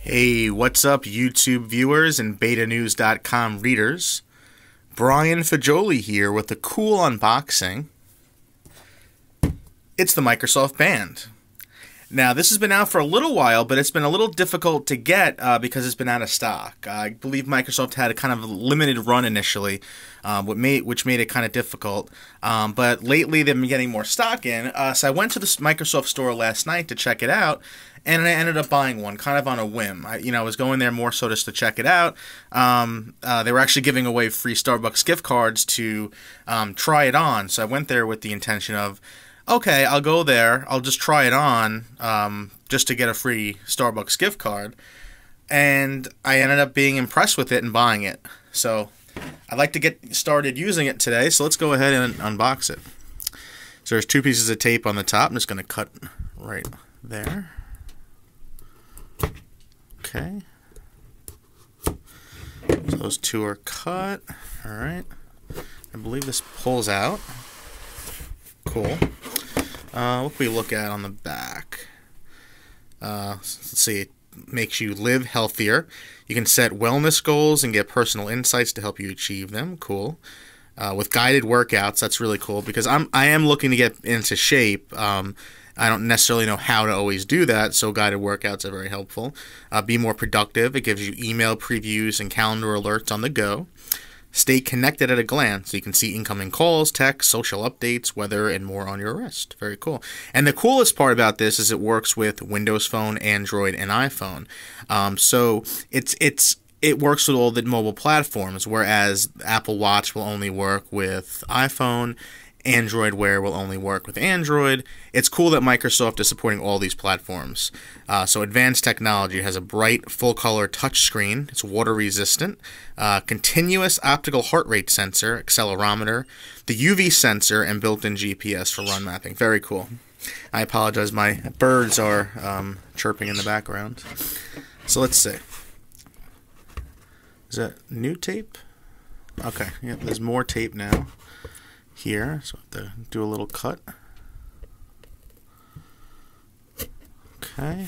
Hey, what's up, YouTube viewers and BetaNews.com readers? Brian Fagioli here with a cool unboxing. It's the Microsoft Band. Now, this has been out for a little while, but it's been a little difficult to get because it's been out of stock. I believe Microsoft had a kind of limited run initially, which made it kind of difficult. But lately, they've been getting more stock in. So I went to the Microsoft store last night to check it out, and I ended up buying one, kind of on a whim. I was going there more so just to check it out. They were actually giving away free Starbucks gift cards to try it on. So I went there with the intention of, okay, I'll go there. I'll just try it on just to get a free Starbucks gift card. And I ended up being impressed with it and buying it. So I'd like to get started using it today. So let's go ahead and unbox it. So there's two pieces of tape on the top. I'm just going to cut right there. Okay. So those two are cut. All right. I believe this pulls out. Cool. What can we look at on the back? Let's see. It makes you live healthier. You can set wellness goals and get personal insights to help you achieve them. Cool. With guided workouts, that's really cool because I am looking to get into shape. I don't necessarily know how to always do that, so guided workouts are very helpful. Be more productive. It gives you email previews and calendar alerts on the go. Stay connected at a glance, so you can see incoming calls, texts, social updates, weather, and more on your wrist. Very cool. And the coolest part about this is it works with Windows Phone, Android, and iPhone. So it works with all the mobile platforms, whereas Apple Watch will only work with iPhone. Android Wear will only work with Android. It's cool that Microsoft is supporting all these platforms. So advanced technology has a bright, full-color touchscreen. It's water-resistant. Continuous optical heart rate sensor, accelerometer, the UV sensor, and built-in GPS for run mapping. Very cool. I apologize. My birds are chirping in the background. So let's see. Is that new tape? Okay. Yep, there's more tape now. Here, so I have to do a little cut. Okay.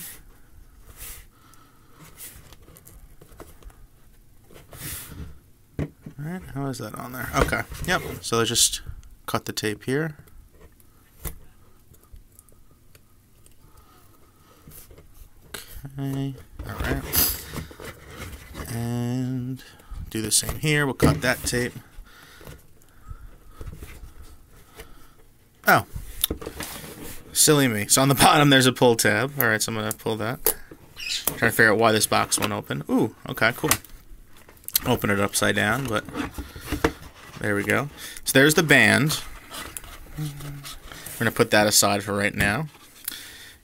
Alright, how is that on there? Okay, yep, so I just cut the tape here. Okay, alright. And do the same here, we'll cut that tape. Oh, silly me. So on the bottom there's a pull tab. Alright, so I'm going to pull that. Trying to figure out why this box won't open. Ooh, okay, cool. Open it upside down, but there we go. So there's the band. We're going to put that aside for right now.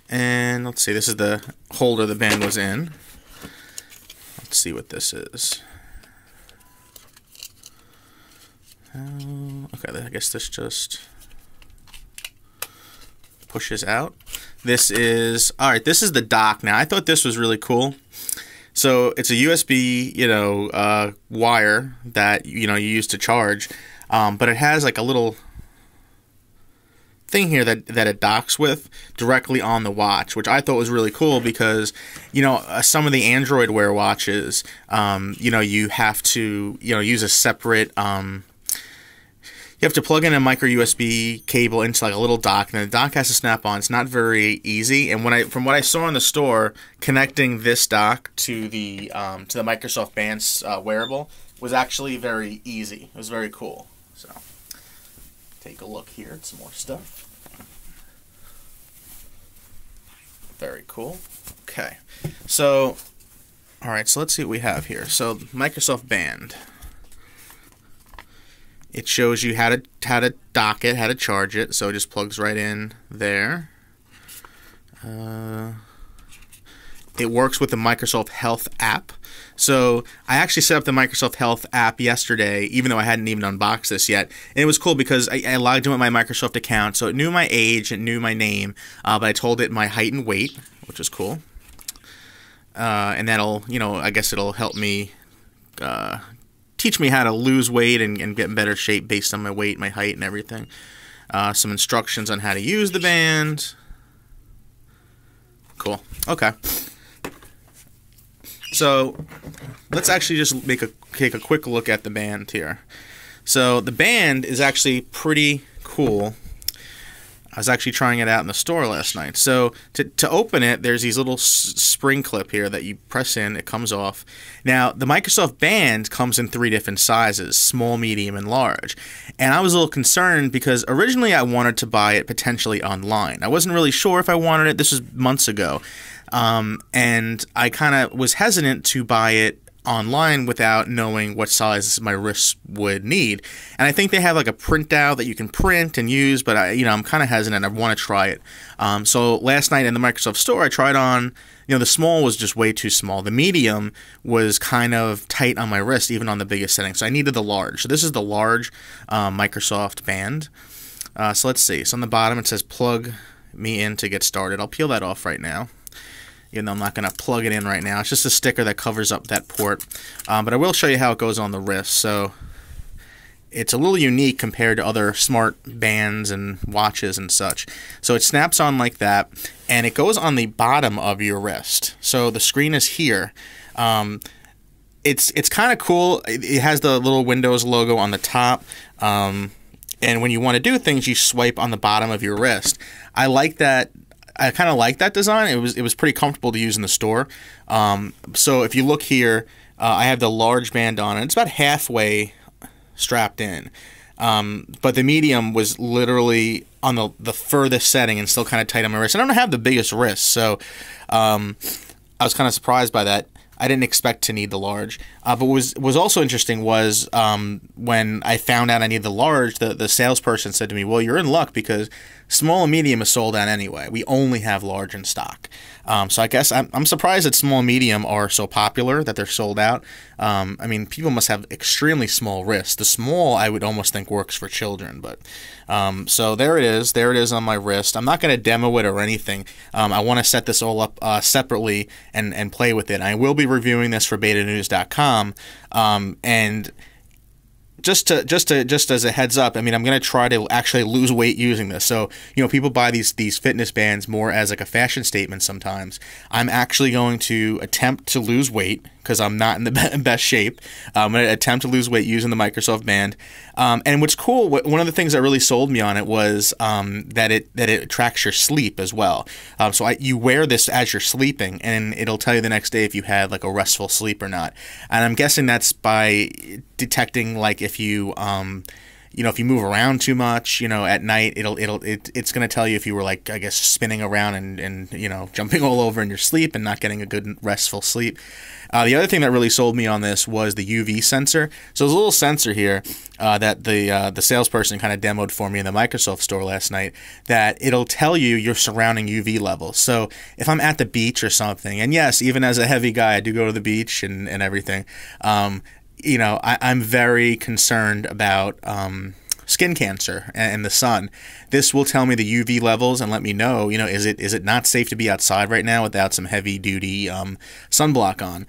And let's see, this is the holder the band was in. Let's see what this is. Okay, I guess this just pushes out. This is the dock now. I thought this was really cool. So it's a USB, wire that you use to charge, but it has like a little thing here that it docks with directly on the watch, which I thought was really cool because some of the Android Wear watches, you have to use a separate you have to plug in a micro USB cable into like a little dock, and the dock has to snap on. It's not very easy. And from what I saw in the store, connecting this dock to the Microsoft Band's wearable was actually very easy. It was very cool. So take a look here at some more stuff. Very cool. Okay. So all right. So let's see what we have here. So Microsoft Band. It shows you how to dock it, how to charge it, so it just plugs right in there. It works with the Microsoft Health app. So I actually set up the Microsoft Health app yesterday, even though I hadn't even unboxed this yet. And it was cool because I logged in with my Microsoft account, so it knew my age, it knew my name, but I told it my height and weight, which is cool. And that'll, I guess it'll help me teach me how to lose weight and get in better shape based on my weight, my height, and everything. Some instructions on how to use the band. Cool. Okay. So let's actually just take a quick look at the band here. So the band is actually pretty cool. I was actually trying it out in the store last night. So to open it, there's these little spring clip here that you press in. It comes off. Now, the Microsoft Band comes in 3 different sizes, small, medium, and large. And I was a little concerned because originally I wanted to buy it potentially online. I wasn't really sure if I wanted it. This was months ago. And I kind of was hesitant to buy it online without knowing what size my wrists would need. And I think they have like a printout that you can print and use, but I'm kind of hesitant. I want to try it. So last night in the Microsoft Store, I tried on, the small was just way too small. The medium was kind of tight on my wrist, even on the biggest setting. So I needed the large. So this is the large Microsoft Band. So let's see. So on the bottom, it says plug me in to get started. I'll peel that off right now. Even though I'm not going to plug it in right now. It's just a sticker that covers up that port. But I will show you how it goes on the wrist. So it's a little unique compared to other smart bands and watches and such. So it snaps on like that, and it goes on the bottom of your wrist. So the screen is here. It's kind of cool. It has the little Windows logo on the top. And when you want to do things, you swipe on the bottom of your wrist. I like that. I kind of like that design. It was pretty comfortable to use in the store. So if you look here, I have the large band on, and it's about halfway strapped in. But the medium was literally on the furthest setting and still kind of tight on my wrist. And I don't have the biggest wrist, so I was kind of surprised by that. I didn't expect to need the large. But what was also interesting was when I found out I needed the large, the salesperson said to me, well, you're in luck because small and medium is sold out anyway. We only have large in stock. So I guess I'm surprised that small and medium are so popular that they're sold out. I mean, people must have extremely small wrists. The small, I would almost think, works for children. But so there it is. There it is on my wrist. I'm not going to demo it or anything. I want to set this all up separately and play with it. I will be reviewing this for betanews.com. And just as a heads up, I mean, I'm going to try to actually lose weight using this. So, people buy these fitness bands more as like a fashion statement sometimes. I'm actually going to attempt to lose weight because I'm not in the best shape. I'm going to attempt to lose weight using the Microsoft Band. And what's cool, one of the things that really sold me on it was that it tracks your sleep as well. So you wear this as you're sleeping, and it'll tell you the next day if you had like a restful sleep or not. And I'm guessing that's by detecting like if you if you move around too much, at night, it's going to tell you if you were like, I guess, spinning around and jumping all over in your sleep and not getting a good restful sleep. The other thing that really sold me on this was the UV sensor. So there's a little sensor here that the salesperson kind of demoed for me in the Microsoft Store last night, that it'll tell you your surrounding UV levels. So if I'm at the beach or something, and yes, even as a heavy guy, I do go to the beach and everything, I'm very concerned about skin cancer and the sun. This will tell me the UV levels and let me know, is it not safe to be outside right now without some heavy duty sunblock on.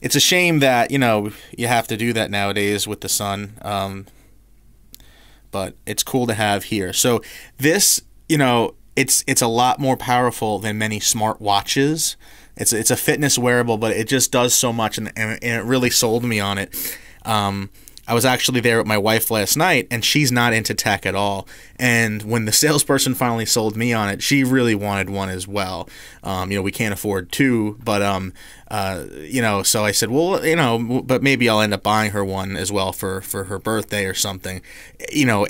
It's a shame that, you have to do that nowadays with the sun. But it's cool to have here. So this, it's a lot more powerful than many smart watches. It's a fitness wearable, but it just does so much, and it really sold me on it. I was actually there with my wife last night, and she's not into tech at all. And when the salesperson finally sold me on it, she really wanted one as well. We can't afford two, but so I said, well, but maybe I'll end up buying her one as well for her birthday or something,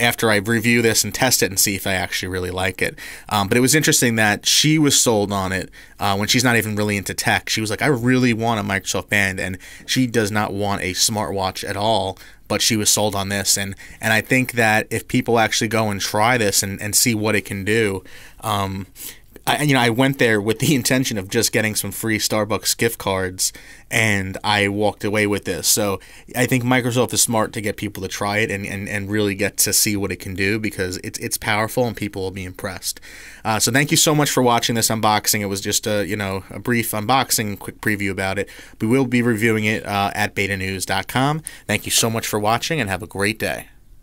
after I review this and test it and see if I actually really like it. But it was interesting that she was sold on it when she's not even really into tech. She was like, I really want a Microsoft Band, and she does not want a smartwatch at all. But she was sold on this, and I think that if people actually go and try this and see what it can do, I went there with the intention of just getting some free Starbucks gift cards, and I walked away with this. So I think Microsoft is smart to get people to try it and really get to see what it can do, because it's powerful and people will be impressed. So thank you so much for watching this unboxing. It was just a brief unboxing, quick preview about it. We will be reviewing it at betanews.com. Thank you so much for watching, and have a great day.